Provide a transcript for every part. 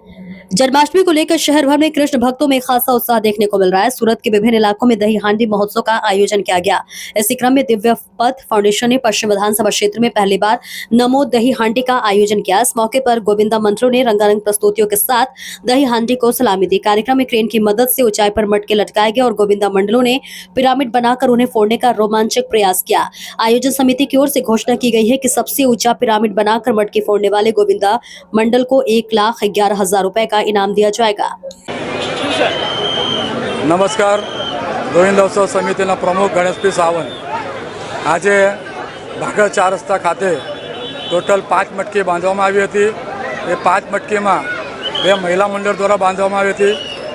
जन्माष्टमी को लेकर शहर भर में कृष्ण भक्तों में खासा उत्साह देखने को मिल रहा है। सूरत के विभिन्न इलाकों में दही हांडी महोत्सव का आयोजन किया गया। इसी क्रम में दिव्य पथ फाउंडेशन ने पश्चिम विधानसभा क्षेत्र में पहली बार नमो दही हांडी का आयोजन किया। इस मौके पर गोविंदा मंत्रों ने रंगारंग प्रस्तुतियों के साथ दही हांडी को सलामी दी। कार्यक्रम में क्रेन की मदद से ऊंचाई पर मटके लटकाए गए और गोविंदा मंडलों ने पिरामिड बनाकर उन्हें फोड़ने का रोमांचक प्रयास किया। आयोजन समिति की ओर से घोषणा की गई है कि सबसे ऊंचा पिरामिड बनाकर मटके फोड़ने वाले गोविंदा मंडल को 1,11,000 रुपए का इनाम दिया जाएगा। नमस्कार, गोविंदोत्सव समितिना प्रमुख गणेश पी सावंत। आज भागल 4 रस्ता खाते टोटल 5 मटकी बांधवामां आवी हती। ए 5 मटकीमां 2 महिला मंडळ द्वारा बांधवामां आवी हती,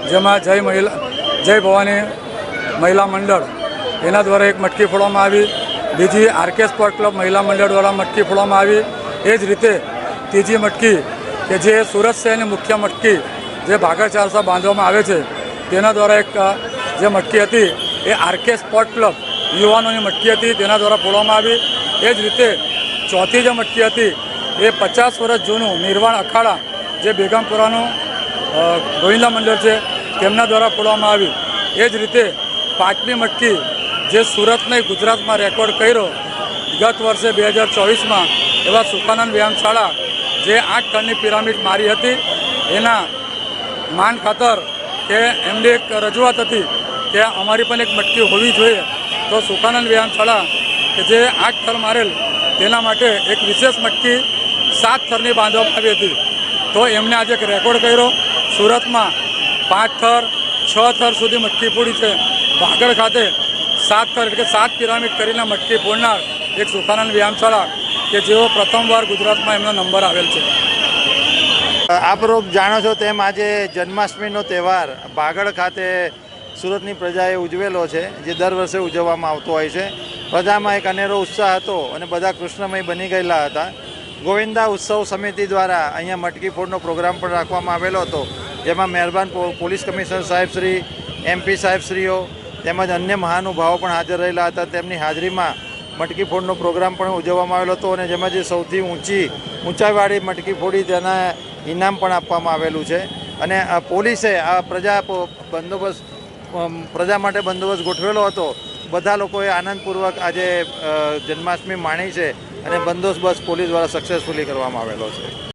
जेमां जय भवानी महिला मंडळ एना द्वारा एक मटकी फोड़वामां आवी। बीजी आरके स्पोर्ट क्लब महिला मंडळ द्वारा मटकी फोड़वामां आवी। ए ज रीते तीजी मटकी के जे सूरत शहेરની मुख्य मटकी जे भागल 4 रस्ता बांधवामां आवे छे तेना द्वारा एक जे मटकी हती ए आरके स्पोर्ट क्लब युवानोनी मटकी हती तेना द्वारा फोड़वामां आवी। ए ज रीते चौथी जे मटकी हती ए 50 वर्ष जूનું निर्वाण अखाड़ा जे बेगमपुराનું गोविंदा मंडळ छे તેમના द्वारा फोड़वामां आवी। ए ज रीते 5મી मटकी जे सूरतने गुजरातमां रेकॉर्ड कर्यो गत वर्षे 2024 में एवा सुखानंद व्यायामशाला जे 8 टननी पिरामिड मारी हती एना मान खातर के एमनी एक रजूआत हती के अमारी पण एक मटकी होवी जोईए। तो सुखानंद व्यायामशाला के जे 8 थर मारेल तेना माटे एक विशेष मटकी 7 थरनी बांधवामां आवी हती। तो एमने आज एक रेकॉर्ड कर्यो। सूरत में 5 थर 6 थर सुधी मटकी फोड़ी है। भागड़ खाते 7 थर એટલે 7 पिरामिड करीने मटकी फोड़नार एक सुखानंद व्यायामशाला के जेओ प्रथमवार गुजरात में एमनो नंबर आवेल छे। आप लोग जाणो छो तेम आज जन्माष्टमीनो तहेवार भागड़ खाते सूरतनी प्रजाए उजवेलो छे, जे दर वर्षे उजववामां आवतो होय छे। प्रजामां एक अनेरो उत्साह हतो अने बधा कृष्णमय बनी गयेला हता। गोविंदा उत्सव समिति द्वारा अहींया मटकी फोड़नो प्रोग्राम पण राखवामां आवेलो हतो, जेमां मेहरबान पोलीस कमिशनर साहेब श्री, MP साहेब श्रीओ તેમજ અન્ય મહાનુભાવો પણ હાજર રહેલા હતા। તેમની હાજરીમાં મટકી ફોડનો પ્રોગ્રામ પણ ઉજવવામાં આવેલો હતો અને જેમાં જે સૌથી ઊંચાઈવાળી મટકી ફોડી તેના ઇનામ પણ આપવામાં આવેલું છે। અને પોલીસે આ પ્રજા માટે બંદોબસ્ત ગોઠવેલો હતો। બધા લોકોએ આનંદપૂર્વક આજે જન્માષ્ટમી માણી છે અને બંદોબસ્ત પોલીસ દ્વારા સક્સેસફુલી કરવામાં આવેલો છે।